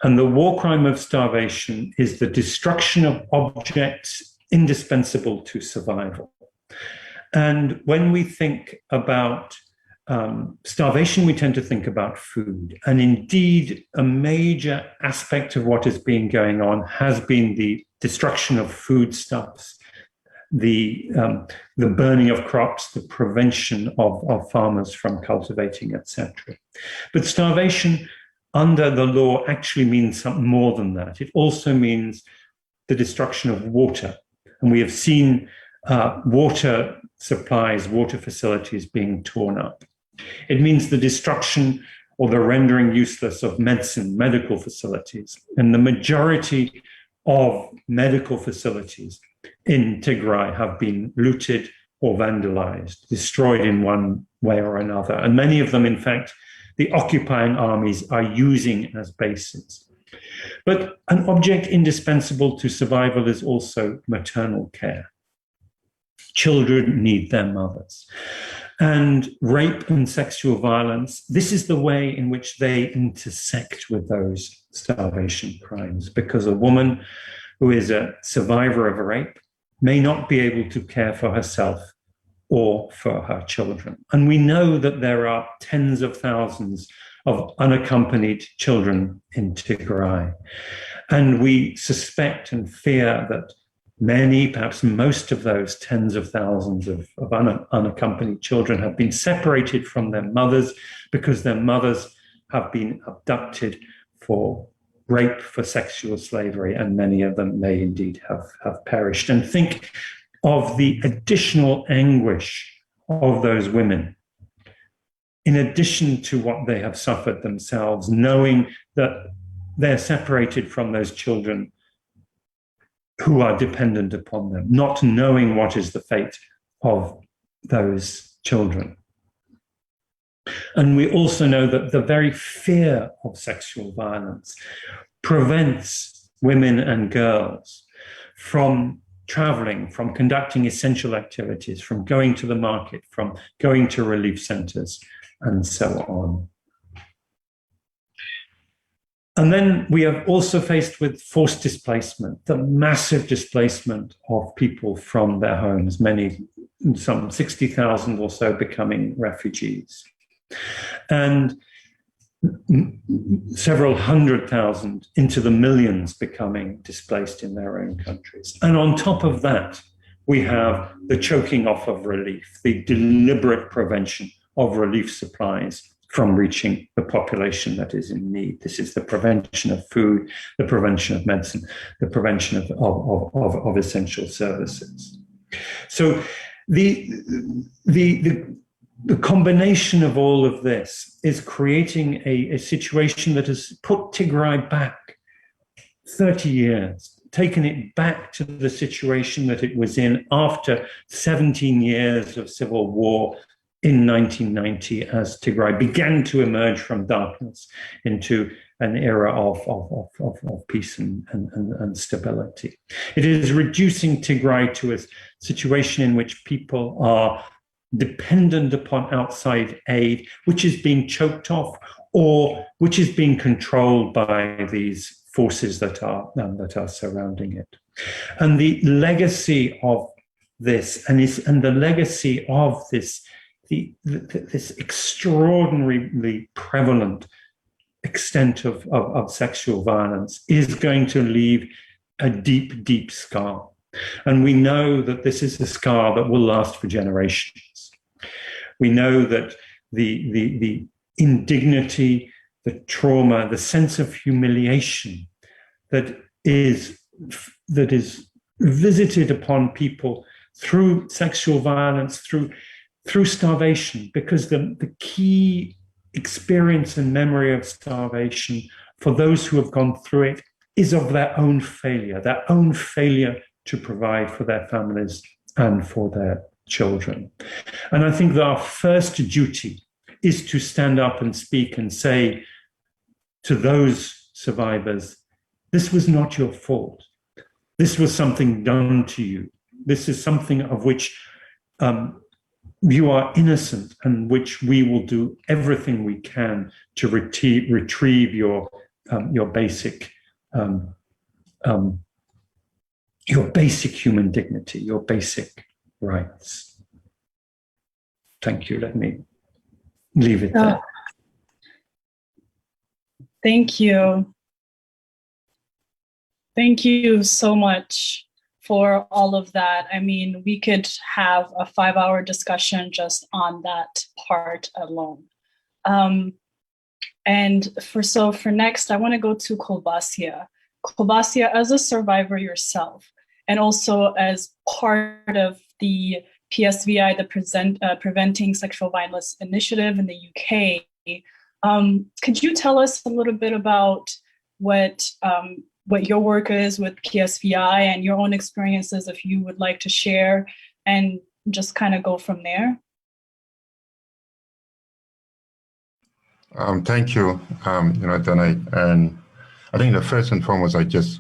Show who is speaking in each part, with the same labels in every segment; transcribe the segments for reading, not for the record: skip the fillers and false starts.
Speaker 1: And the war crime of starvation is the destruction of objects indispensable to survival. And when we think about starvation, we tend to think about food. And indeed, a major aspect of what has been going on has been the destruction of foodstuffs, the burning of crops, the prevention of farmers from cultivating, etc. But starvation under the law actually means something more than that. It also means the destruction of water. And we have seen water supplies, water facilities being torn up. It means the destruction or the rendering useless of medicine, medical facilities. And the majority of medical facilities in Tigray have been looted or vandalized, destroyed in one way or another. And many of them, in fact, the occupying armies are using as bases. But an object indispensable to survival is also maternal care. Children need their mothers. And rape and sexual violence, this is the way in which they intersect with those starvation crimes, because a woman who is a survivor of a rape may not be able to care for herself or for her children. And we know that there are tens of thousands of unaccompanied children in Tigray. And we suspect and fear that many, perhaps most of those tens of thousands of unaccompanied children have been separated from their mothers because their mothers have been abducted for rape, for sexual slavery, and many of them may indeed have perished. And think of the additional anguish of those women, in addition to what they have suffered themselves, knowing that they're separated from those children who are dependent upon them, not knowing what is the fate of those children. And we also know that the very fear of sexual violence prevents women and girls from traveling, from conducting essential activities, from going to the market, from going to relief centers, and so on. And then we are also faced with forced displacement, the massive displacement of people from their homes, some 60,000 or so becoming refugees, and several 100,000 into the millions becoming displaced in their own countries. And on top of that, we have the choking off of relief, the deliberate prevention of relief supplies from reaching the population that is in need. This is the prevention of food, the prevention of medicine, the prevention of essential services. So the combination of all of this is creating a situation that has put Tigray back 30 years, taken it back to the situation that it was in after 17 years of civil war in 1990, as Tigray began to emerge from darkness into an era of peace and stability. It is reducing Tigray to a situation in which people are dependent upon outside aid, which is being choked off or which is being controlled by these forces that are surrounding it. And the legacy of this, and the legacy of this extraordinarily prevalent extent of sexual violence is going to leave a deep, deep scar. And we know that this is a scar that will last for generations. We know that the indignity, the trauma, the sense of humiliation that is visited upon people through sexual violence, through starvation, because the key experience and memory of starvation for those who have gone through it is of their own failure to provide for their families and for their children. And I think that our first duty is to stand up and speak and say to those survivors, this was not your fault. This was something done to you. This is something of which you are innocent, and which we will do everything we can to retrieve your your basic um, um, human dignity, your basic rights. Thank you. Let me leave it there.
Speaker 2: Thank you. Thank you so much for all of that. I mean, we could have a 5-hour discussion just on that part alone. And for next, I want to go to Kolbasia. Kolbasia, as a survivor yourself, and also as part of the PSVI, the Preventing Sexual Violence Initiative in the UK, could you tell us a little bit about what your work is with PSVI and your own experiences, if you would like to share, and just kind of go from there?
Speaker 3: Thank you, Danai. And I think the first and foremost, I just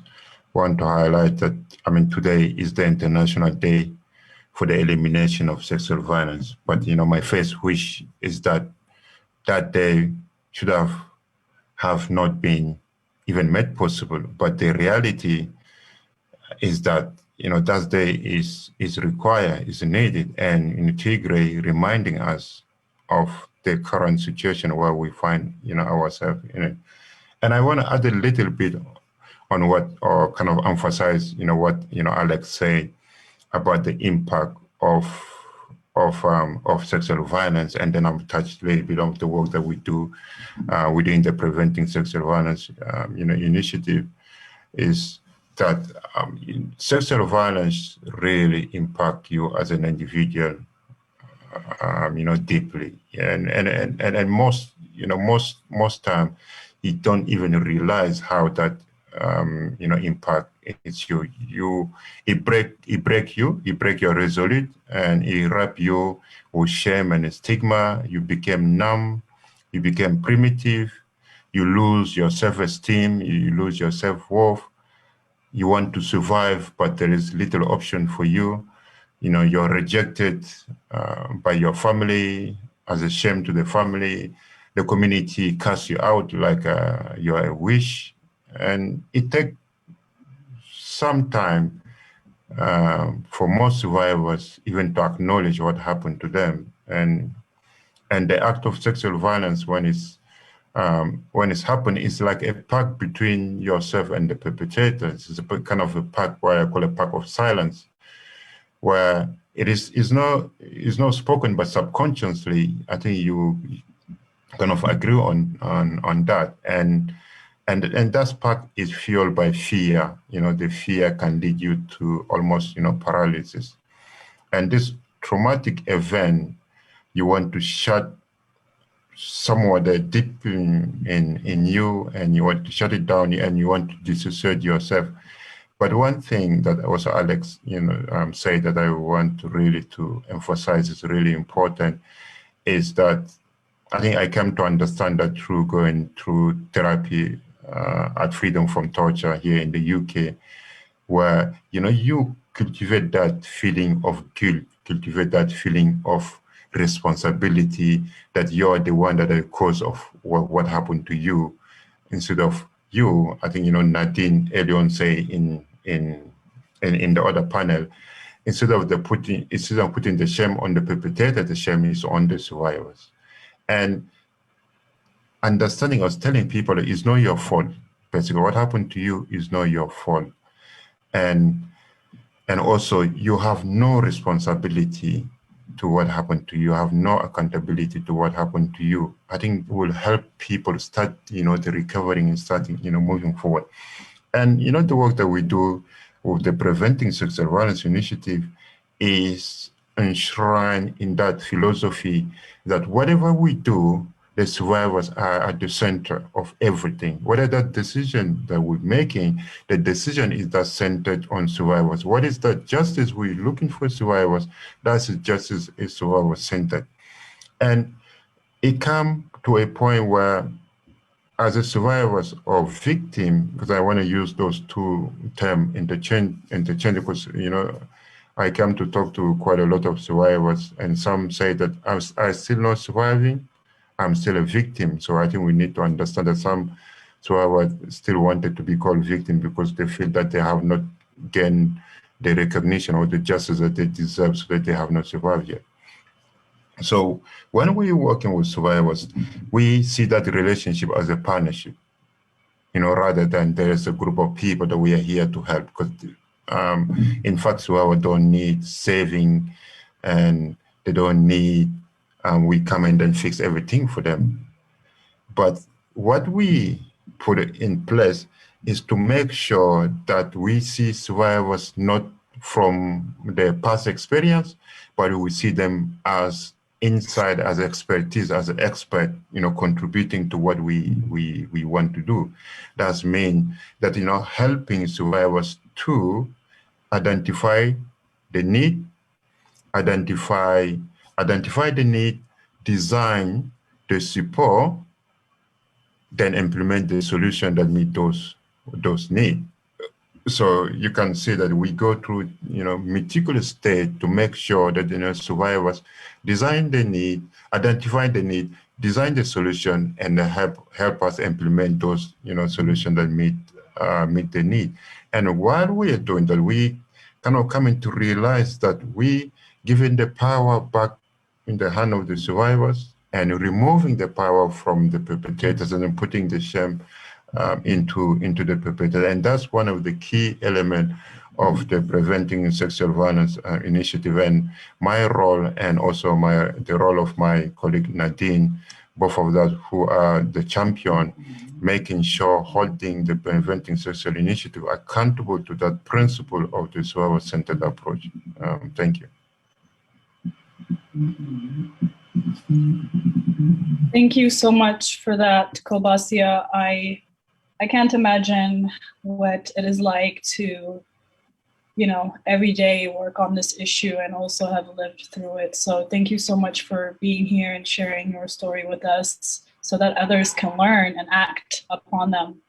Speaker 3: want to highlight that, today is the International Day for the Elimination of Sexual Violence. But, my first wish is that that day should have not been even made possible. But the reality is that, that day is required, is needed. And in Tigray, reminding us of the current situation where we find, ourselves in it. And I want to add a little bit on what, or kind of emphasize, what, Alex said about the impact of sexual violence, and then I've touched a little bit of the work that we do within the Preventing Sexual Violence, initiative, is that sexual violence really impact you as an individual, deeply, and most time you don't even realize how that impact it's you. It break your resolute, and it wrap you with shame and stigma. You became numb, you became primitive, you lose your self-esteem, you lose your self-worth. You want to survive, but there is little option for you. You're rejected by your family, as a shame to the family. The community casts you out like you're a wish. And it takes some time for most survivors even to acknowledge what happened to them. And the act of sexual violence, when it's happened, is like a pact between yourself and the perpetrators. It's a kind of a pact, where I call a pact of silence, where it's not spoken, but subconsciously, I think you kind of agree on that. And that pact is fueled by fear. The fear can lead you to almost, paralysis. And this traumatic event, you want to shut somewhat deep in you, and you want to shut it down, and you want to disassociate yourself. But one thing that also Alex, said that I want to really to emphasize is really important, is that I think I came to understand that through going through therapy at Freedom from Torture here in the UK, where, you cultivate that feeling of guilt, cultivate that feeling of responsibility, that you're the one that are the cause of what happened to you, instead of you. I think, Nadine earlier on say in the other panel, instead of putting the shame on the perpetrator, the shame is on the survivors. And understanding us, telling people that it's not your fault. Basically, what happened to you is not your fault. And also, you have no responsibility to what happened to you. You have no accountability to what happened to you. I think it will help people start, the recovering and starting, moving forward. And, the work that we do with the Preventing Sexual Violence Initiative is enshrined in that philosophy that whatever we do, the survivors are at the center of everything. Whatever that decision that we're making, the decision is that centered on survivors. What is that justice we're looking for survivors? That's justice is survivor-centered. And it comes to a point where, as a survivor or victim, because I want to use those two terms interchange, because, I come to talk to quite a lot of survivors, and some say that I'm still not surviving, I'm still a victim. So I think we need to understand that survivors still wanted to be called victim because they feel that they have not gained the recognition or the justice that they deserve, so that they have not survived yet. So when we're working with survivors, we see that relationship as a partnership, rather than there's a group of people that we are here to help. Because in fact, survivors don't need saving, and they don't need we come in and fix everything for them. But what we put in place is to make sure that we see survivors not from their past experience, but we see them as inside, as expertise, as an expert, contributing to what we want to do. That's mean that, helping survivors to identify the need, identify the need, design the support, then implement the solution that meet those needs. So you can see that we go through, meticulous state to make sure that, survivors design the need, identify the need, design the solution, and help us implement those, solutions that meet the need. And while we are doing that, we kind of coming to realize that we giving the power back in the hand of the survivors and removing the power from the perpetrators and then putting the shame into the perpetrator. And that's one of the key elements of the Preventing Sexual Violence initiative. And my role, and also the role of my colleague Nadine, both of us who are the champion, making sure holding the Preventing Sexual Initiative accountable to that principle of the survivor-centered approach. Thank you.
Speaker 2: Thank you so much for that, Kobasia. I can't imagine what it is like to, every day work on this issue and also have lived through it. So thank you so much for being here and sharing your story with us so that others can learn and act upon them.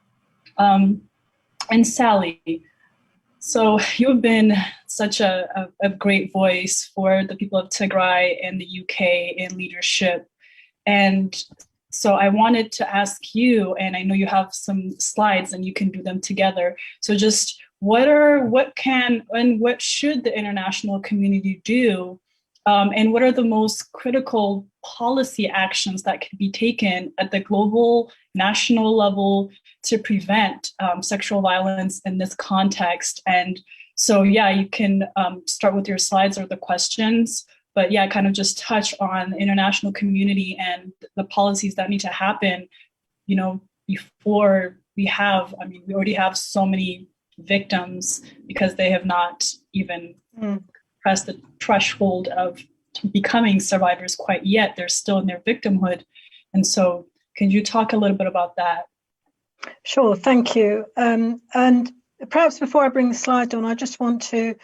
Speaker 2: And Sally, so you've been such a great voice for the people of Tigray and the UK in leadership. And so I wanted to ask you, and I know you have some slides and you can do them together. So just what can and what should the international community do? And what are the most critical policy actions that can be taken at the global, national level to prevent sexual violence in this context? And so, yeah, you can start with your slides or the questions, but yeah, kind of just touch on the international community and the policies that need to happen, before we already have so many victims because they have not even pressed the threshold of becoming survivors quite yet. They're still in their victimhood. And so can you talk a little bit about that?
Speaker 4: Sure, thank you. And perhaps before I bring the slide on, I just want to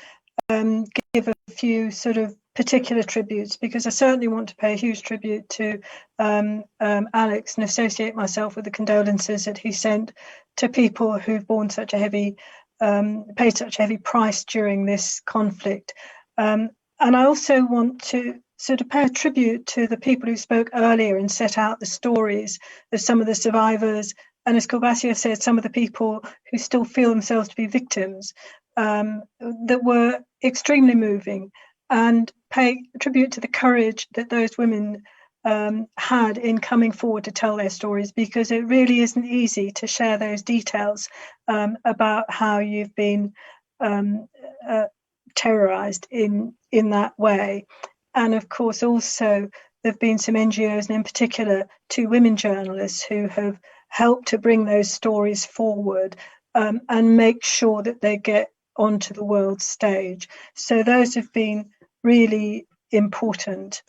Speaker 4: give a few sort of particular tributes, because I certainly want to pay a huge tribute to Alex and associate myself with the condolences that he sent to people who've borne such a heavy, paid such a heavy price during this conflict. And I also want to sort of pay a tribute to the people who spoke earlier and set out the stories of some of the survivors, and as Kobasia said, some of the people who still feel themselves to be victims, that were extremely moving, and pay tribute to the courage that those women had in coming forward to tell their stories, because it really isn't easy to share those details about how you've been terrorized in that way. And of course, also, there have been some NGOs, and in particular, 2 women journalists who have helped to bring those stories forward and make sure that they get onto the world stage. So those have been really important.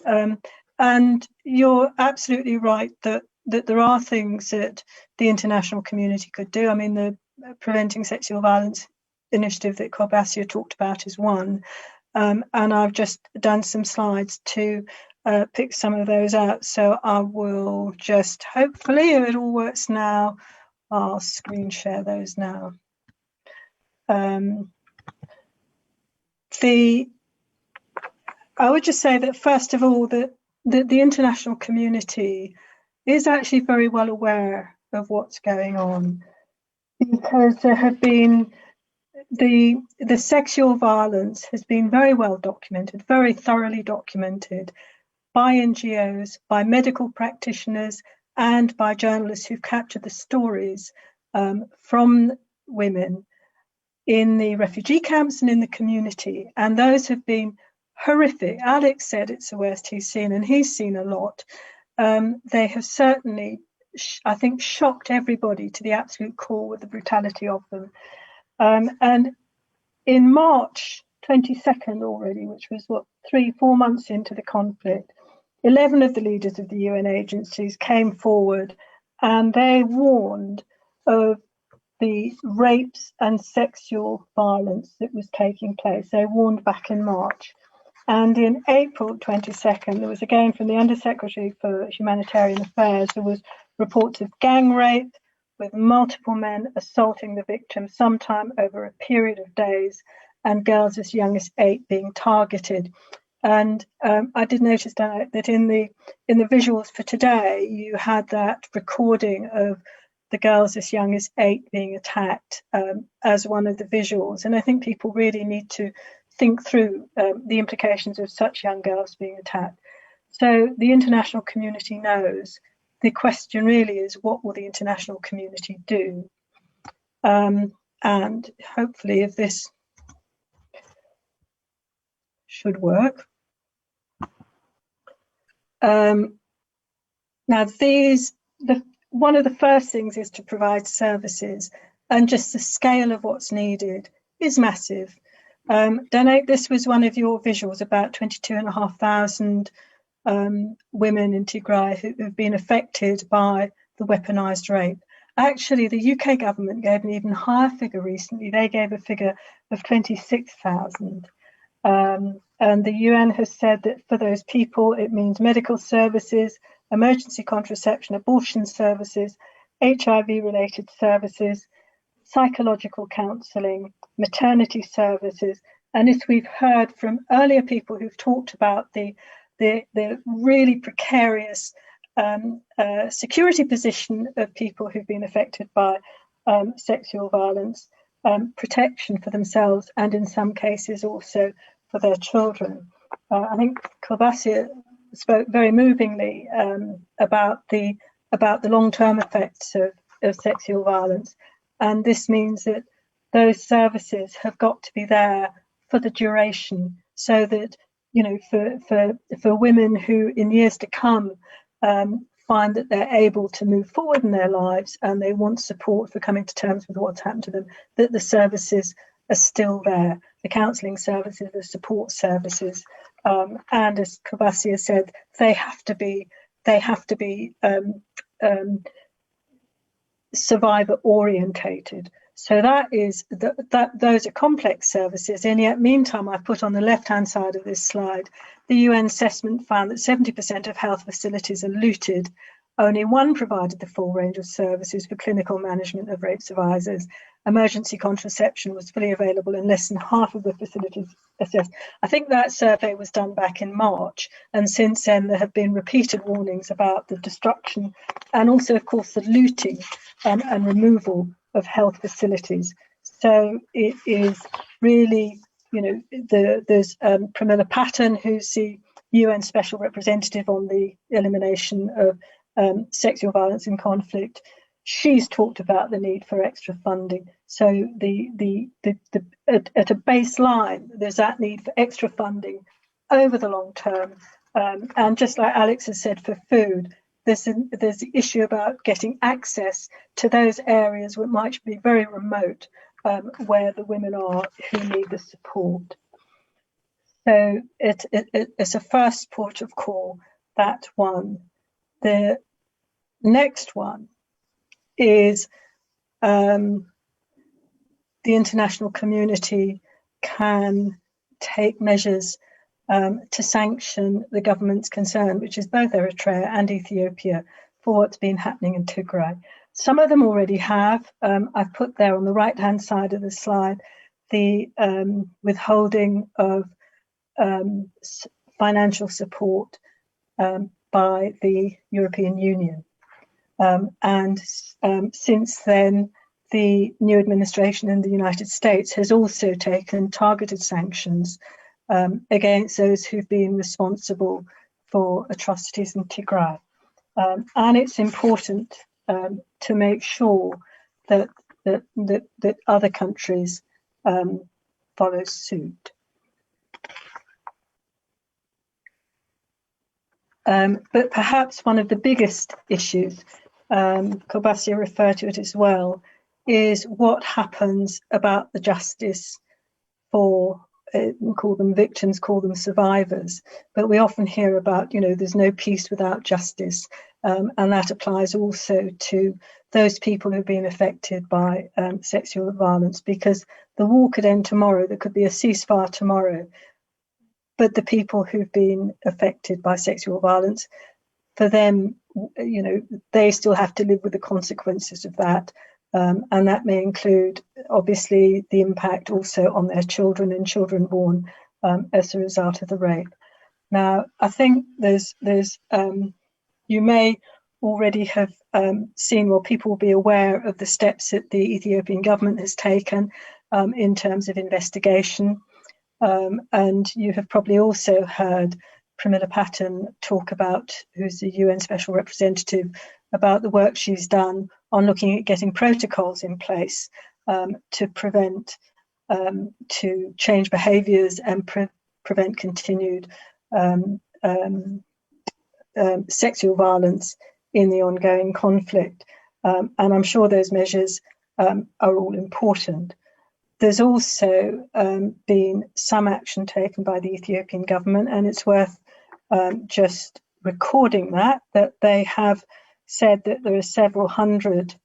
Speaker 4: And you're absolutely right that there are things that the international community could do. I mean, the Preventing Sexual Violence initiative that Kobasia talked about is one. And I've just done some slides to pick some of those out. So I will just, hopefully, if it all works now, I'll screen share those now. I would just say that, first of all, that the international community is actually very well aware of what's going on, because there have been the sexual violence has been very well documented, very thoroughly documented by NGOs, by medical practitioners, and by journalists who've captured the stories from women in the refugee camps and in the community. And those have been horrific. Alex said it's the worst he's seen, and he's seen a lot. They have certainly, I think, shocked everybody to the absolute core with the brutality of them. And in March 22nd already, which was 3-4 months into the conflict, 11 of the leaders of the UN agencies came forward and they warned of the rapes and sexual violence that was taking place. They warned back in March. And in April 22nd, there was again from the Undersecretary for Humanitarian Affairs, there was reports of gang rape with multiple men assaulting the victim, sometime over a period of days, and girls as young as 8 being targeted. And I did notice that in the visuals for today, you had that recording of the girls as young as 8 being attacked as one of the visuals. And I think people really need to think through the implications of such young girls being attacked. So the international community knows. The question really is, what will the international community do? And hopefully, if this should work. Now, one of the first things is to provide services, and just the scale of what's needed is massive. Donate, this was one of your visuals about 22,500 women in Tigray who have been affected by the weaponized rape. Actually, the UK government gave an even higher figure recently. They gave a figure of 26,000. And the UN has said that for those people, it means medical services, emergency contraception, abortion services, HIV-related services, psychological counselling, maternity services. And as we've heard from earlier people who've talked about the really precarious security position of people who've been affected by sexual violence, protection for themselves, and in some cases also for their children. I think Kolbasia spoke very movingly about the long-term effects of sexual violence, and this means that those services have got to be there for the duration, so that, you know, for women who in years to come find that they're able to move forward in their lives and they want support for coming to terms with what's happened to them, that the services are still there, the counselling services, the support services, and as Kolbasia said, they have to be survivor orientated. So those are complex services, and yet meantime I've put on the left-hand side of this slide, the UN assessment found that 70% of health facilities are looted. Only one provided the full range of services for clinical management of rape survivors. Emergency contraception was fully available in less than half of the facilities assessed. I think that survey was done back in March, and since then there have been repeated warnings about the destruction and also, of course, the looting and removal of health facilities. So it is really, you know, there's Pramila Patten, who's the UN Special Representative on the elimination of sexual violence in conflict. She's talked about the need for extra funding. So at a baseline, there's that need for extra funding over the long term. And just like Alex has said, for food, there's the issue about getting access to those areas which might be very remote, where the women are who need the support. So it's a first port of call, that one. The next one is the international community can take measures to sanction the governments concerned, which is both Eritrea and Ethiopia, for what's been happening in Tigray. Some of them already have. I've put there on the right-hand side of the slide the withholding of financial support by the European Union. Since then, the new administration in the United States has also taken targeted sanctions against those who've been responsible for atrocities in Tigray. And it's important to make sure that other countries follow suit. But perhaps one of the biggest issues, Kobasia referred to it as well, is what happens about the justice for, we call them victims, call them survivors, but we often hear about, there's no peace without justice, and that applies also to those people who've been affected by sexual violence, because the war could end tomorrow, there could be a ceasefire tomorrow, but the people who've been affected by sexual violence, for them, they still have to live with the consequences of that. And that may include, obviously, the impact also on their children and children born as a result of the rape. Now, I think there's you may already have seen, or people will be aware of the steps that the Ethiopian government has taken in terms of investigation. And you have probably also heard Pramila Patten talk about, who's the UN Special Representative, about the work she's done on looking at getting protocols in place to prevent, to change behaviours and prevent continued sexual violence in the ongoing conflict. And I'm sure those measures are all important. There's also been some action taken by the Ethiopian government, and it's worth just recording that they have said that there are several hundred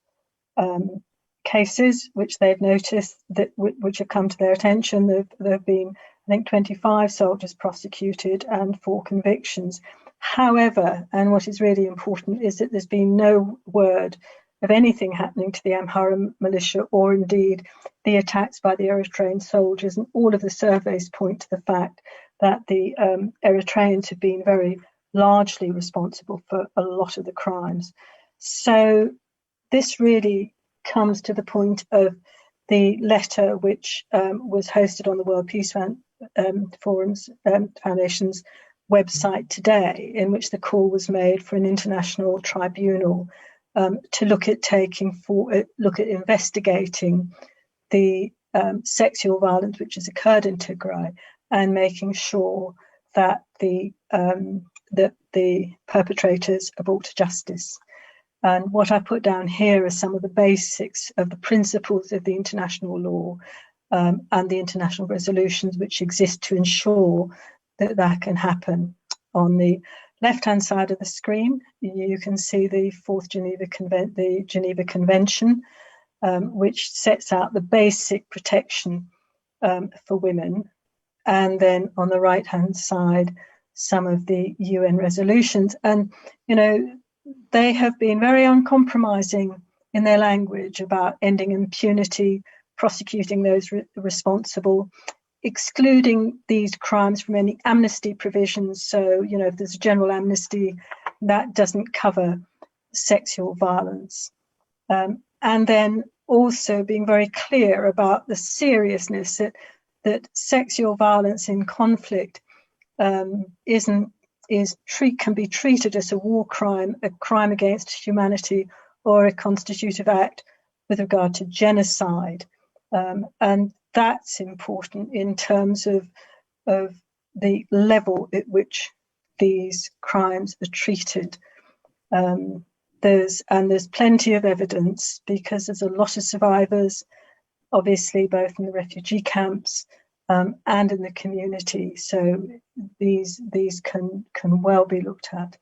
Speaker 4: cases which they've noticed which have come to their attention. There have been, I think, 25 soldiers prosecuted and 4 convictions. However, and what is really important is that there's been no word of anything happening to the Amhara militia, or indeed the attacks by the Eritrean soldiers, and all of the surveys point to the fact that the Eritreans have been very largely responsible for a lot of the crimes. So this really comes to the point of the letter which was hosted on the World Peace Forum's Foundation's website today, in which the call was made for an international tribunal to look at investigating the sexual violence which has occurred in Tigray, and making sure that the perpetrators are brought to justice. And what I put down here are some of the basics of the principles of the international law and the international resolutions which exist to ensure that that can happen. On the left-hand side of the screen, you can see the Fourth Geneva Convention, which sets out the basic protection for women. And then on the right-hand side, some of the UN resolutions. And, they have been very uncompromising in their language about ending impunity, prosecuting those responsible, excluding these crimes from any amnesty provisions. So, if there's a general amnesty, that doesn't cover sexual violence. And then also being very clear about the seriousness that sexual violence in conflict can be treated as a war crime, a crime against humanity, or a constitutive act with regard to genocide. And that's important in terms of the level at which these crimes are treated. There's plenty of evidence, because there's a lot of survivors, obviously, both in the refugee camps and in the community. So these can well be looked at.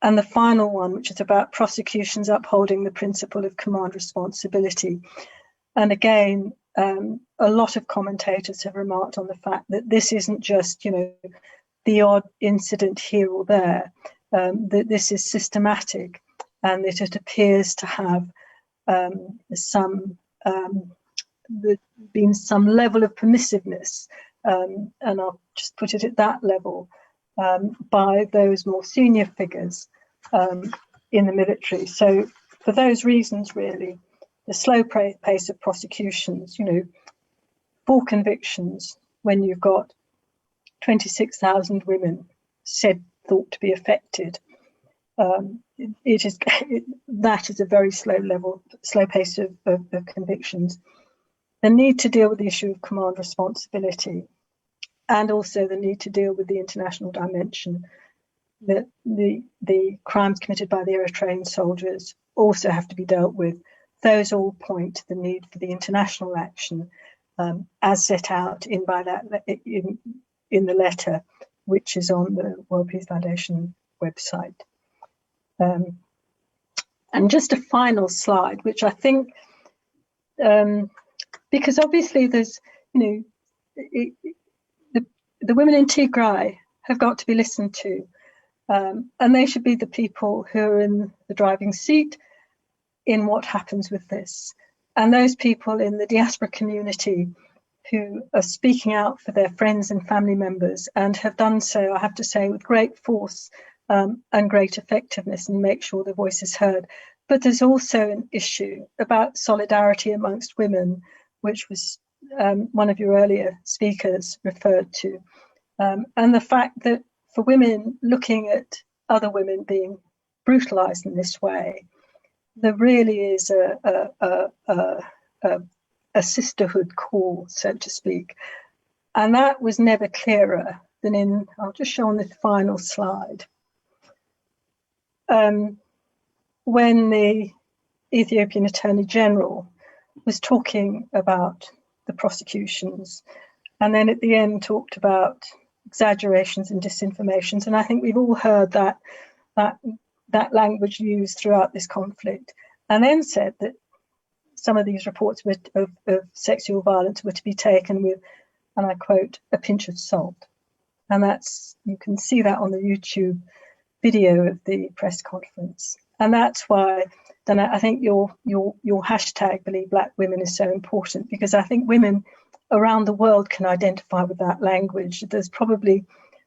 Speaker 4: And the final one, which is about prosecutions upholding the principle of command responsibility. And again, a lot of commentators have remarked on the fact that this isn't just, the odd incident here or there, that this is systematic, and that it appears to have been some level of permissiveness, and I'll just put it at that level, by those more senior figures in the military. So for those reasons, really, the slow pace of prosecutions, 4 convictions when you've got 26,000 women thought to be affected, that is a very slow pace of convictions. The need to deal with the issue of command responsibility, and also the need to deal with the international dimension, that the crimes committed by the Eritrean soldiers also have to be dealt with. Those all point to the need for the international action as set out in the letter, which is on the World Peace Foundation website. And just a final slide, which I think, because obviously there's, the women in Tigray have got to be listened to, and they should be the people who are in the driving seat in what happens with this. And those people in the diaspora community who are speaking out for their friends and family members, and have done so, I have to say, with great force and great effectiveness, and make sure their voice is heard. But there's also an issue about solidarity amongst women, which was one of your earlier speakers referred to. And the fact that for women looking at other women being brutalized in this way, there really is a sisterhood call, so to speak. And that was never clearer than I'll just show on the final slide. When the Ethiopian Attorney General was talking about the prosecutions, and then at the end talked about exaggerations and disinformations. And I think we've all heard that language used throughout this conflict, and then said that some of these reports of sexual violence were to be taken with, and I quote, a pinch of salt. And you can see that on the YouTube video of the press conference. And that's why then I think your hashtag Believe Black Women is so important, because I think women around the world can identify with that language. There's probably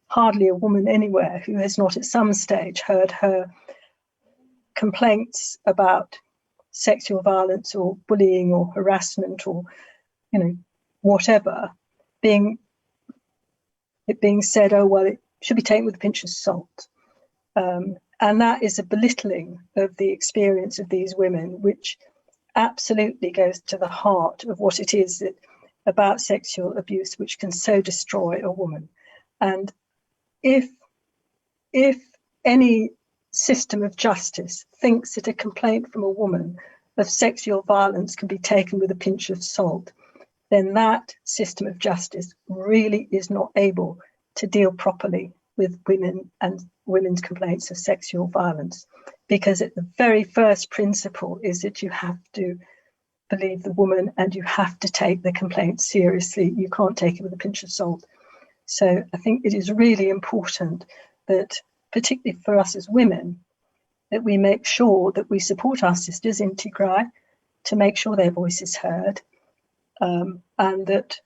Speaker 4: hardly a woman anywhere who has not at some stage heard her complaints about sexual violence or bullying or harassment or whatever being said, oh well, it should be taken with a pinch of salt. And that is a belittling of the experience of these women, which absolutely goes to the heart of what it is about sexual abuse, which can so destroy a woman. And if any system of justice thinks that a complaint from a woman of sexual violence can be taken with a pinch of salt, then that system of justice really is not able to deal properly with women and women's complaints of sexual violence, because the very first principle is that you have to believe the woman and you have to take the complaint seriously. You can't take it with a pinch of salt. So I think it is really important that, particularly for us as women, that we make sure that we support our sisters in Tigray to make sure their voice is heard, and that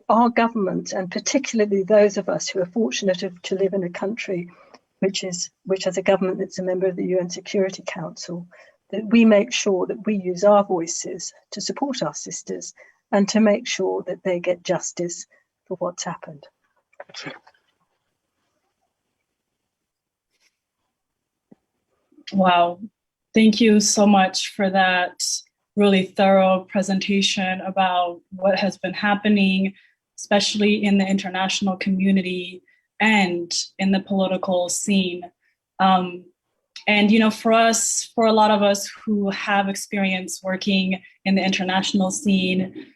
Speaker 4: our government, and particularly those of us who are fortunate to live in a country which has a government that's a member of the UN Security Council, that we make sure that we use our voices to support our sisters and to make sure that they get justice for what's happened.
Speaker 2: Wow. Thank you so much for that really thorough presentation about what has been happening, especially in the international community and in the political scene. And, for a lot of us who have experience working in the international scene,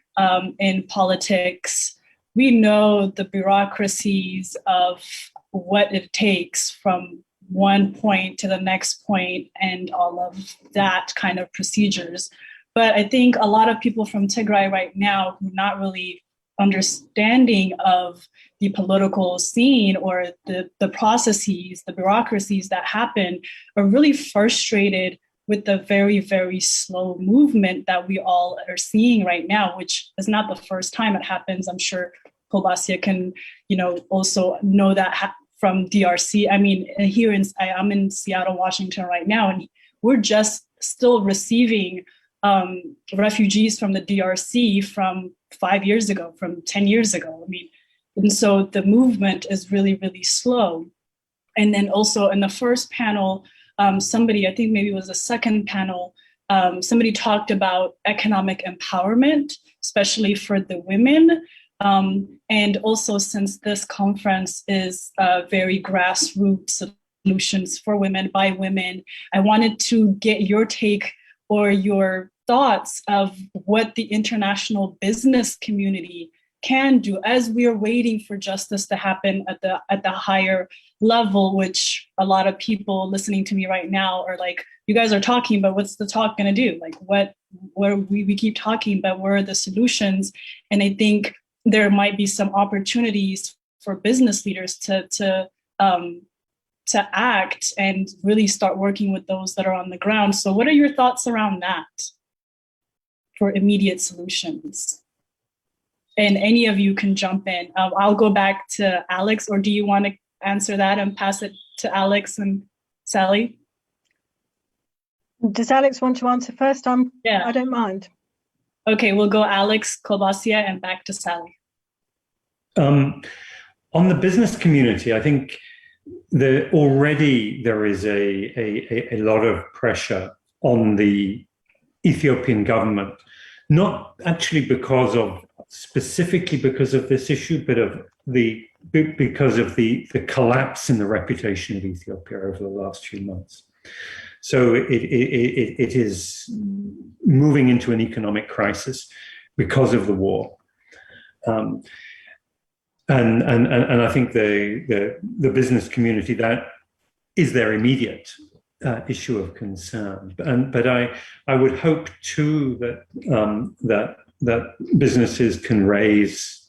Speaker 2: in politics, we know the bureaucracies of what it takes from one point to the next point and all of that kind of procedures. But I think a lot of people from Tigray right now who are not really understanding of the political scene or the processes, the bureaucracies that happen, are really frustrated with the very, very slow movement that we all are seeing right now, which is not the first time it happens. I'm sure Kolbasia can, also know that from DRC. I mean, I'm in Seattle, Washington right now, and we're just still receiving refugees from the DRC from 5 years ago, from 10 years ago. I mean, and so the movement is really, really slow. And then also in the first panel, somebody, I think maybe it was the second panel, somebody talked about economic empowerment, especially for the women. And also, since this conference is very grassroots solutions for women by women, I wanted to get your take or your thoughts of what the international business community can do as we are waiting for justice to happen at the higher level, which a lot of people listening to me right now are like, you guys are talking, but what's the talk going to do? Like, what we keep talking, but where are the solutions? And I think there might be some opportunities for business leaders to act and really start working with those that are on the ground. So what are your thoughts around that for immediate solutions? And any of you can jump in. I'll go back to Alex, or do you want to answer that and pass it to Alex and Sally?
Speaker 4: Does Alex want to answer first?
Speaker 2: Yeah.
Speaker 4: I don't mind.
Speaker 2: Okay, we'll go Alex, Kolbasia, and back to Sally.
Speaker 1: On the business community, I think there is a lot of pressure on the Ethiopian government, not actually specifically because of this issue, but because of the collapse in the reputation of Ethiopia over the last few months. So it is moving into an economic crisis because of the war. And I think the business community, that is their immediate issue of concern. But I would hope too that businesses can raise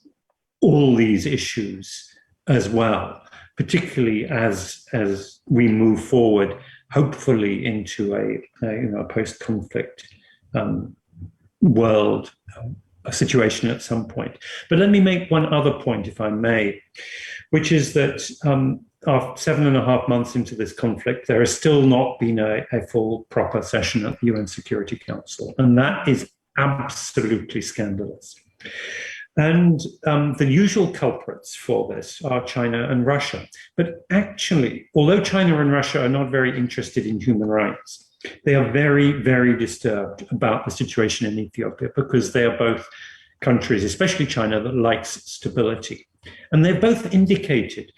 Speaker 1: all these issues as well, particularly as we move forward, hopefully into a post-conflict world situation at some point. But let me make one other point, if I may, which is that after 7.5 months into this conflict, there has still not been a full, proper session at the UN Security Council, and that is absolutely scandalous. And the usual culprits for this are China and Russia. But actually, although China and Russia are not very interested in human rights, they are very, very disturbed about the situation in Ethiopia, because they are both countries, especially China, that likes stability. And they've both indicated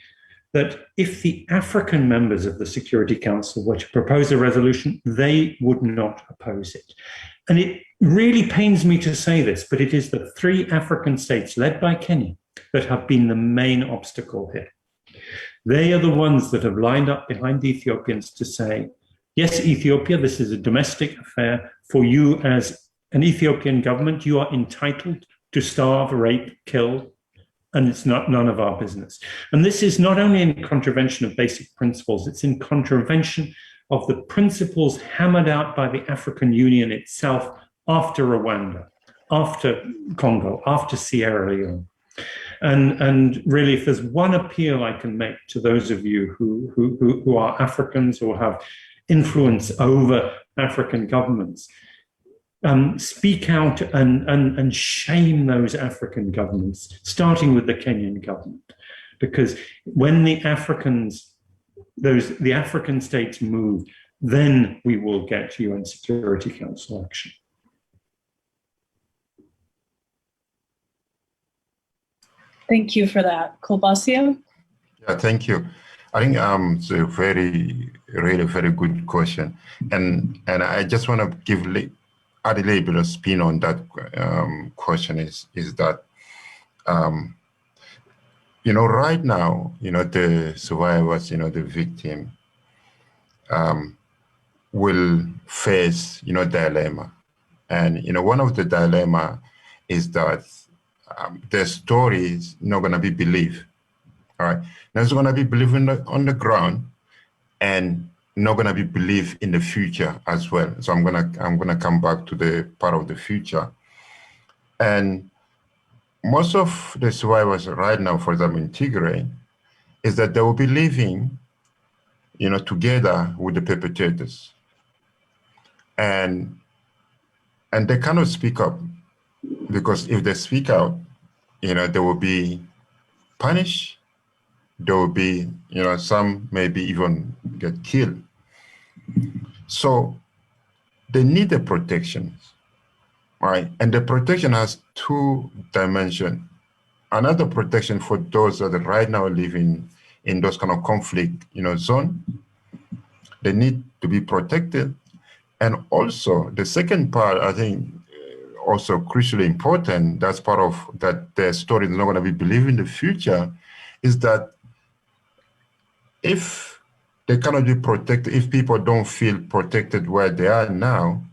Speaker 1: that if the African members of the Security Council were to propose a resolution, they would not oppose it. And it really pains me to say this, but it is the 3 African states led by Kenya that have been the main obstacle here. They are the ones that have lined up behind the Ethiopians to say, yes, Ethiopia, this is a domestic affair. For you as an Ethiopian government, you are entitled to starve, rape, kill, and it's none of our business. And this is not only in contravention of basic principles, it's in contravention of the principles hammered out by the African Union itself after Rwanda, after Congo, after Sierra Leone. And really, if there's one appeal I can make to those of you who are Africans or have influence over African governments, speak out and shame those African governments, starting with the Kenyan government, because when the African states move, then we will get UN Security Council action.
Speaker 2: Thank you for that. Kolbasia?
Speaker 3: Yeah, thank you. I think it's a really very good question, and I just want to add a little bit of spin on that question. Is that right now, the survivors, the victim, will face dilemma, and one of the dilemma is that their story is not going to be believed. All right, there's going to be believed on the ground, and not going to be believed in the future as well. So I'm gonna come back to the part of the future. And most of the survivors right now, for example, in Tigray, is that they will be living, together with the perpetrators. And they cannot speak up, because if they speak out, they will be punished. There will be, some maybe even get killed. So they need the protection, right? And the protection has two dimensions. Another protection for those that are right now living in those kind of conflict, zone. They need to be protected. And also the second part, I think, also crucially important, that's part of that their story is not going to be believed in the future, is that if they cannot be protected, if people don't feel protected where they are now,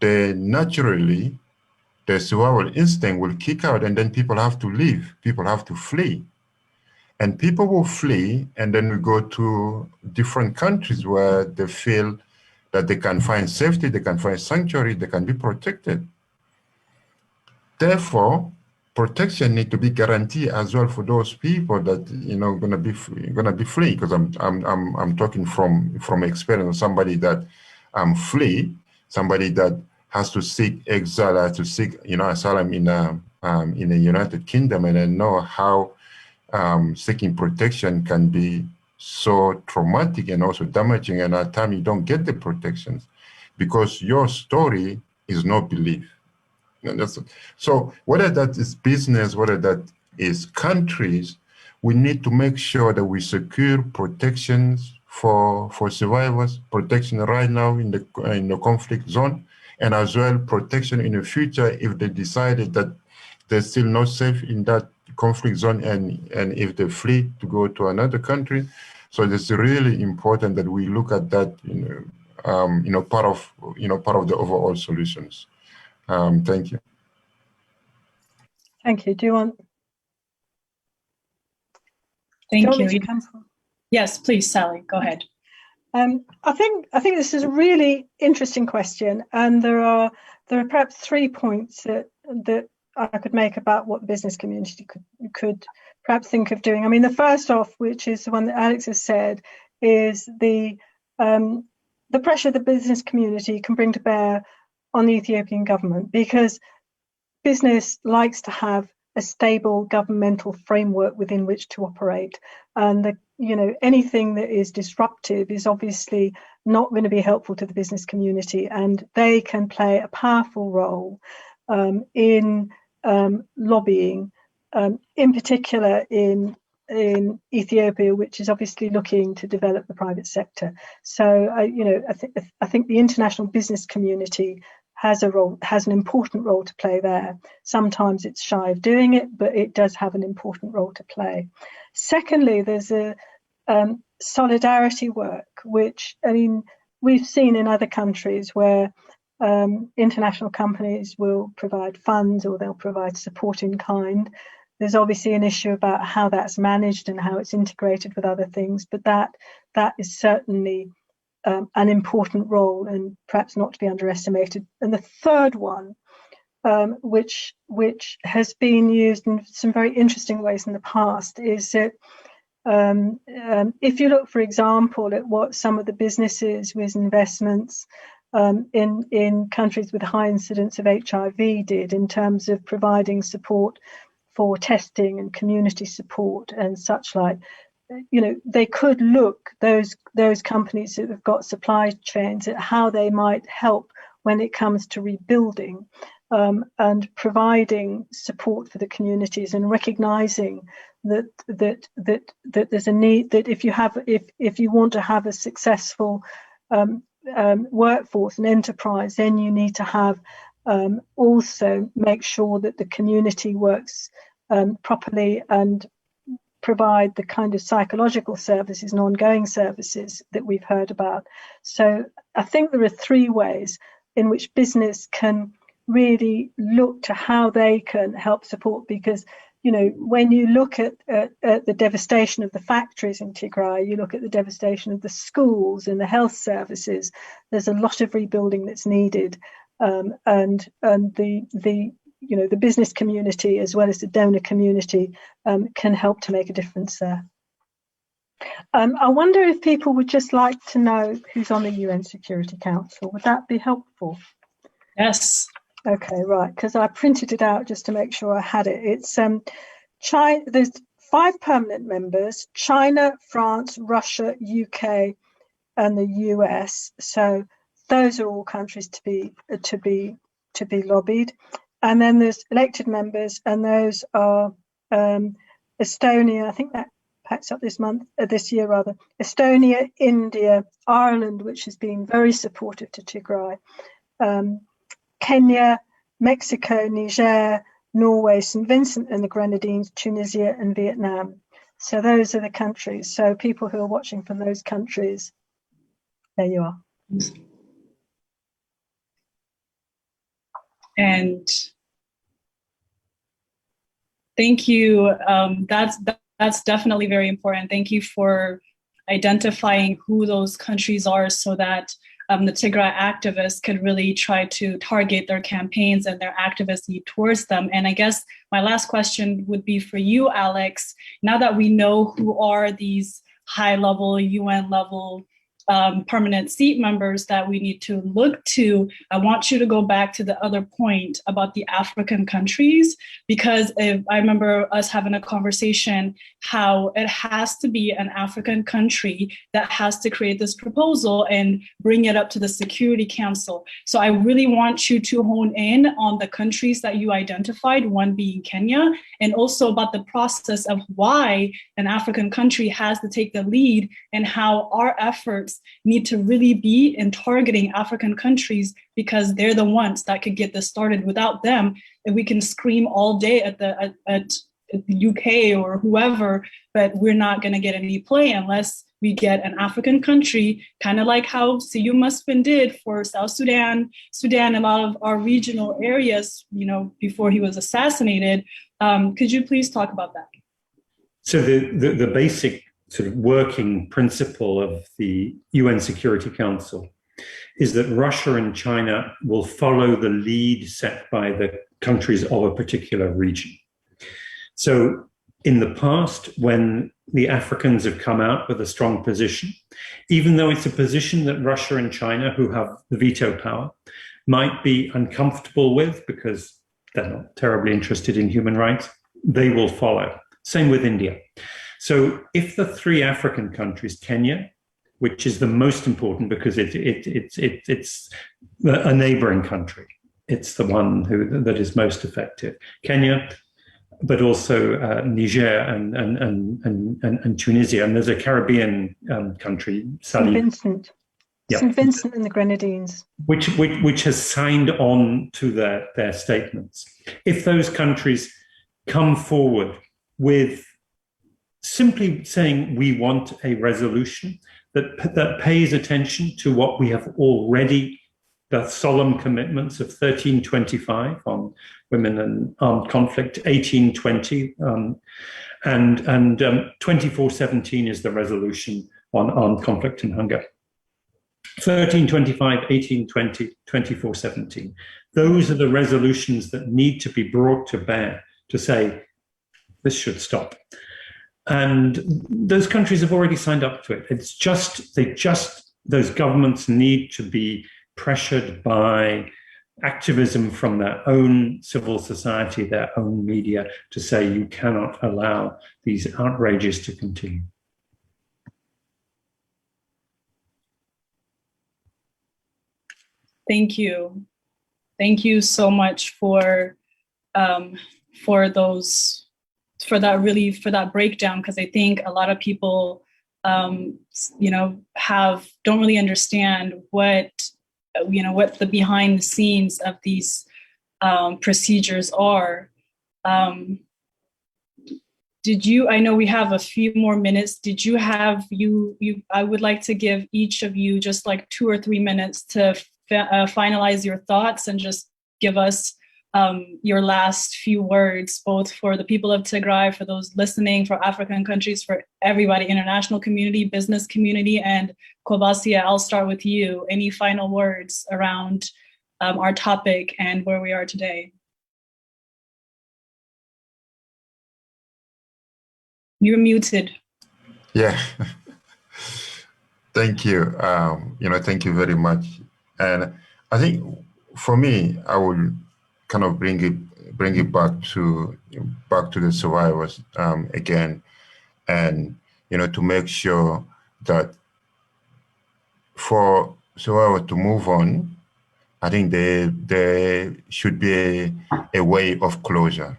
Speaker 3: then naturally their survival instinct will kick out, and then people have to leave, people have to flee. And people will flee, and then we go to different countries where they feel that they can find safety, they can find sanctuary, they can be protected. Therefore, protection need to be guaranteed as well for those people that gonna be flee. Because I'm talking from experience, somebody that flee, somebody that has to seek exile, has to seek asylum in the United Kingdom, and I know how seeking protection can be so traumatic and also damaging, and at times you don't get the protections because your story is not believed. So whether that is business, whether that is countries, we need to make sure that we secure protections for survivors, protection right now in the conflict zone, and as well protection in the future if they decided that they're still not safe in that conflict zone, and if they flee to go to another country. So it's really important that we look at that, part of the overall solutions. Thank you.
Speaker 4: Thank you. Do you want?
Speaker 2: Thank you. Yes, please, Sally, go ahead.
Speaker 4: I think this is a really interesting question, and there are perhaps 3 points that I could make about what the business community could perhaps think of doing. I mean, the first off, which is the one that Alex has said, is the pressure the business community can bring to bear on the Ethiopian government, because business likes to have a stable governmental framework within which to operate, and anything that is disruptive is obviously not going to be helpful to the business community, and they can play a powerful role in lobbying, in particular in Ethiopia, which is obviously looking to develop the private sector. So I think the international business community has an important role to play there. Sometimes it's shy of doing it, but it does have an important role to play. Secondly, there's a solidarity work, which we've seen in other countries where international companies will provide funds or they'll provide support in kind. There's obviously an issue about how that's managed and how it's integrated with other things, but that is certainly an important role and perhaps not to be underestimated. And the third one, which has been used in some very interesting ways in the past, is that if you look, for example, at what some of the businesses with investments in countries with high incidence of HIV did in terms of providing support for testing and community support and such like, they could look, those companies that have got supply chains, at how they might help when it comes to rebuilding and providing support for the communities, and recognizing that there's a need, that if you want to have a successful workforce and enterprise, then you need to have also make sure that the community works properly and provide the kind of psychological services and ongoing services that we've heard about. So I think there are 3 ways in which business can really look to how they can help support, because when you look at the devastation of the factories in Tigray, you look at the devastation of the schools and the health services, there's a lot of rebuilding that's needed, and the business community as well as the donor community can help to make a difference there. I wonder if people would just like to know who's on the UN Security Council. Would that be helpful?
Speaker 2: Yes.
Speaker 4: Okay, right, because I printed it out just to make sure I had it. It's China. There's 5 permanent members: China, France, Russia, UK, and the US. So those are all countries to be lobbied. And then there's elected members, and those are Estonia. I think that packs up this year rather. Estonia, India, Ireland, which has been very supportive to Tigray, Kenya, Mexico, Niger, Norway, St. Vincent and the Grenadines, Tunisia, and Vietnam. So those are the countries. So people who are watching from those countries, there you are.
Speaker 2: And thank you. That's definitely very important. Thank you for identifying who those countries are so that the Tigray activists could really try to target their campaigns and their activism towards them. And I guess my last question would be for you, Alex. Now that we know who are these high-level, UN-level permanent seat members that we need to look to, I want you to go back to the other point about the African countries, because I remember us having a conversation how it has to be an African country that has to create this proposal and bring it up to the Security Council. So I really want you to hone in on the countries that you identified, one being Kenya, and also about the process of why an African country has to take the lead and how our efforts need to really be in targeting African countries, because they're the ones that could get this started. Without them, and we can scream all day at the UK or whoever, but we're not going to get any play unless we get an African country, kind of like how Siyu Musfin did for South Sudan, and a lot of our regional areas, before he was assassinated. Could you please talk about that?
Speaker 1: So the basic sort of working principle of the UN Security Council is that Russia and China will follow the lead set by the countries of a particular region. So in the past, when the Africans have come out with a strong position, even though it's a position that Russia and China, who have the veto power, might be uncomfortable with because they're not terribly interested in human rights, they will follow. Same with India. So if the 3 African countries, Kenya, which is the most important because it's a neighboring country, it's the one that is most effective, Kenya, but also Niger and Tunisia, and there's a Caribbean country,
Speaker 4: St. Vincent. Yeah. St. Vincent and the Grenadines,
Speaker 1: which has signed on to their statements. If those countries come forward with simply saying we want a resolution that pays attention to what we have already, the solemn commitments of 1325 on women and armed conflict, 1820, and 2417 is the resolution on armed conflict and hunger. 1325, 1820, 2417. Those are the resolutions that need to be brought to bear to say this should stop. And those countries have already signed up to it. It's just, those governments need to be pressured by activism from their own civil society, their own media, to say you cannot allow these outrages to continue.
Speaker 2: Thank you. Thank you so much for that breakdown, because I think a lot of people, don't really understand what the behind the scenes of these procedures are. I know we have a few more minutes. Did you have, I would like to give each of you just like 2 or 3 minutes to finalize your thoughts and just give us your last few words, both for the people of Tigray, for those listening, for African countries, for everybody, international community, business community, and Kobasia, I'll start with you. Any final words around our topic and where we are today? You're muted.
Speaker 3: Yeah. Thank you. Thank you very much. And I think for me, I will kind of bring it back to the survivors again, and to make sure that for survivors to move on, I think there should be a way of closure,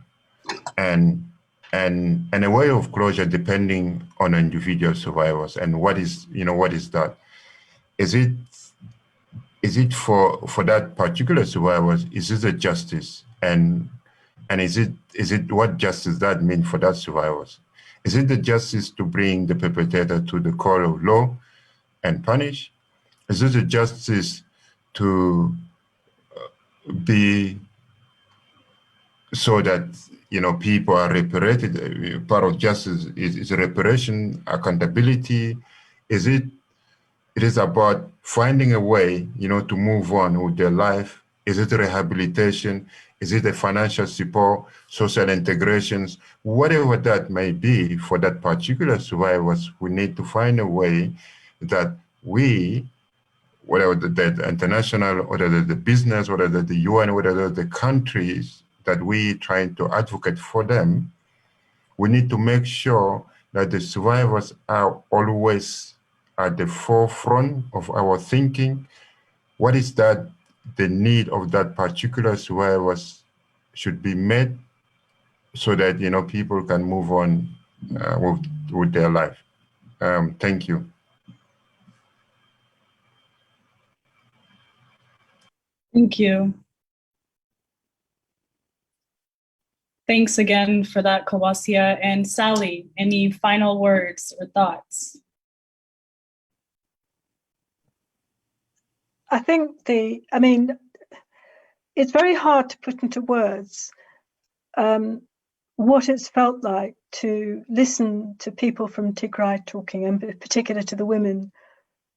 Speaker 3: and a way of closure depending on individual survivors and what is that. Is it for that particular survivors? Is it a justice, and is it what justice that mean for that survivors? Is it the justice to bring the perpetrator to the court of law and punish? Is it a justice to be so that people are reparated? Part of justice is reparation, accountability. It is about finding a way, to move on with their life. Is it rehabilitation? Is it a financial support, social integrations? Whatever that may be for that particular survivors, we need to find a way that we, whatever the international, whether the business, whether the UN, whether the countries that we trying to advocate for them, we need to make sure that the survivors are always at the forefront of our thinking. What is that the need of that particular survivors should be met so that people can move on with their life. Thank you.
Speaker 2: Thank you. Thanks again for that, Kawasia. And Sally, any final words or thoughts?
Speaker 4: I think it's very hard to put into words what it's felt like to listen to people from Tigray talking, and in particular to the women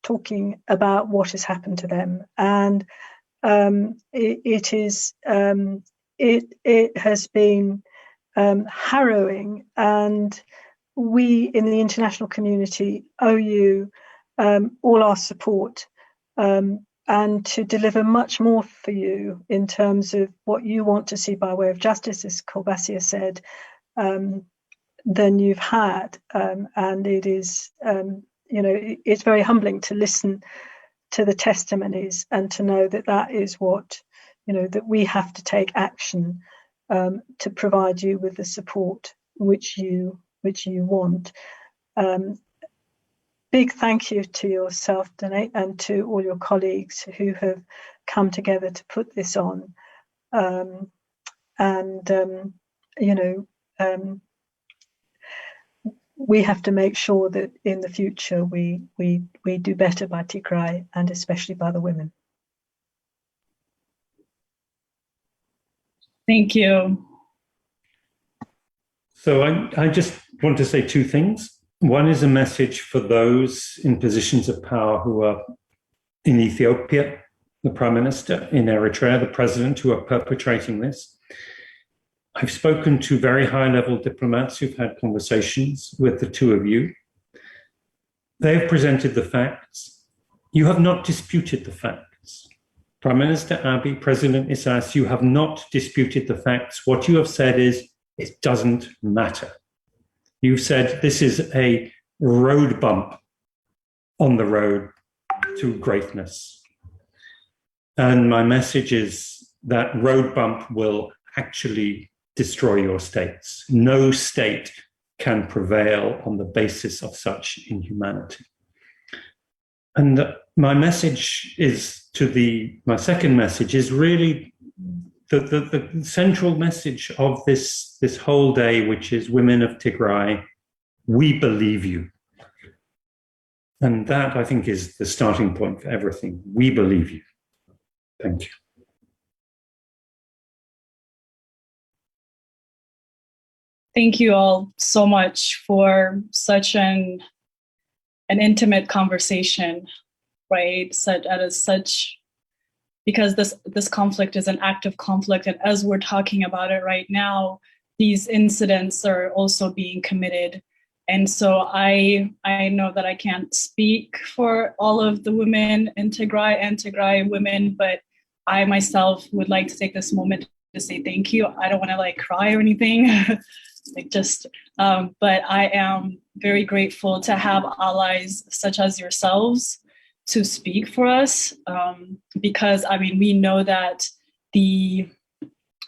Speaker 4: talking about what has happened to them. And it has been harrowing, and we in the international community owe you all our support, and to deliver much more for you in terms of what you want to see by way of justice, as Kolbasia said, than you've had. And it is, it's very humbling to listen to the testimonies and to know that that is what, that we have to take action to provide you with the support which you want. Big thank you to yourself, Danae, and to all your colleagues who have come together to put this on. We have to make sure that in the future we do better by Tigray, and especially by the women.
Speaker 2: Thank you.
Speaker 1: So I just want to say two things. One is a message for those in positions of power who are in Ethiopia, the Prime Minister, in Eritrea, the President, who are perpetrating this. I've spoken to very high-level diplomats who've had conversations with the two of you. They have presented the facts. You have not disputed the facts. Prime Minister Abiy, President Isaias, you have not disputed the facts. What you have said is, it doesn't matter. You've said this is a road bump on the road to greatness. And my message is that road bump will actually destroy your states. No state can prevail on the basis of such inhumanity. And my message is my second message is really the central message of this whole day, which is women of Tigray, we believe you. And that, I think, is the starting point for everything. We believe you. Thank you.
Speaker 2: Thank you all so much for such an intimate conversation, right? Because this conflict is an active conflict, and as we're talking about it right now, these incidents are also being committed And so I know that I can't speak for all of the women in Tigray and Tigray women, but I myself would like to take this moment to say thank you. I don't want to like cry or anything, but I am very grateful to have allies such as yourselves to speak for us, because I mean, we know that the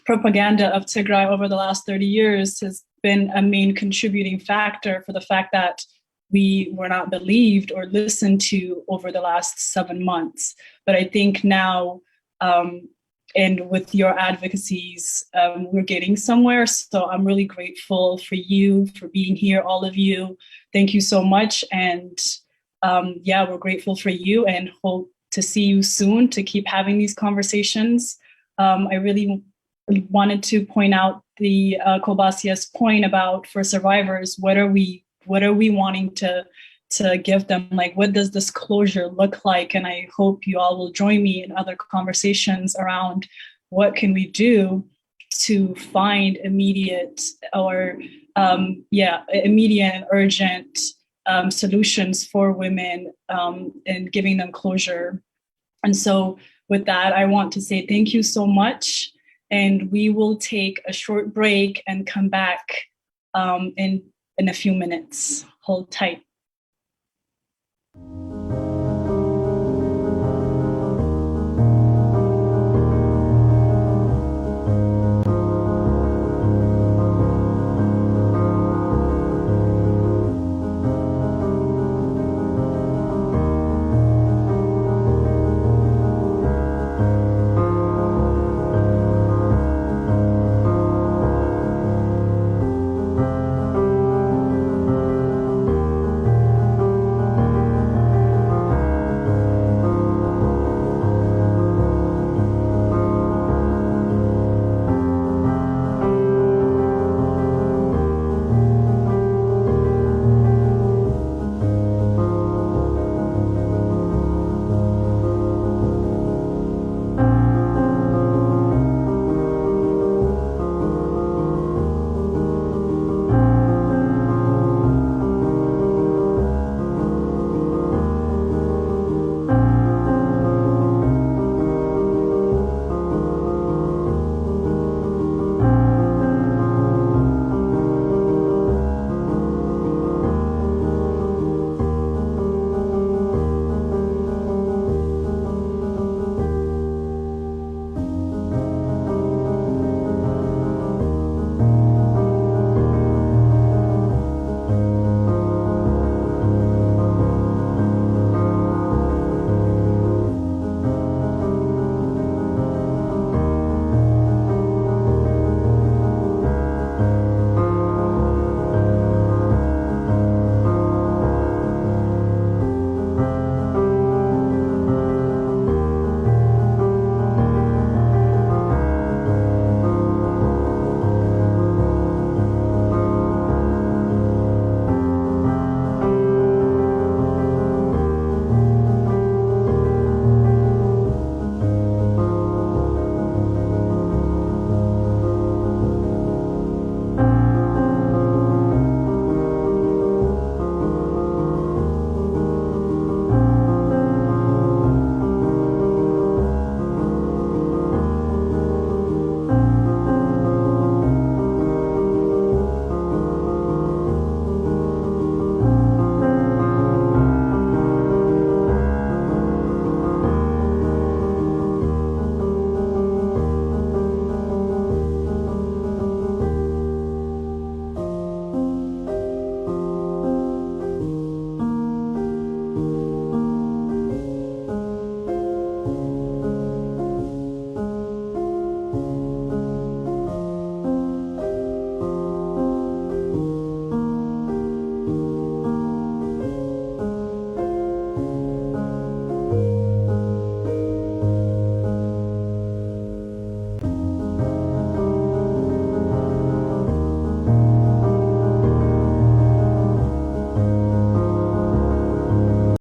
Speaker 2: propaganda of Tigray over the last 30 years has been a main contributing factor for the fact that we were not believed or listened to over the last 7 months. But I think now, and with your advocacies, we're getting somewhere. So I'm really grateful for you, for being here, all of you. Thank you so much. And yeah, we're grateful for you and hope to see you soon to keep having these conversations. I really wanted to point out the Kobasia's point about for survivors, what are we wanting to give them? Like, what does this closure look like? And I hope you all will join me in other conversations around what can we do to find immediate or immediate and urgent solutions for women and giving them closure. And so with that, I want to say thank you so much. And we will take a short break and come back in a few minutes. Hold tight.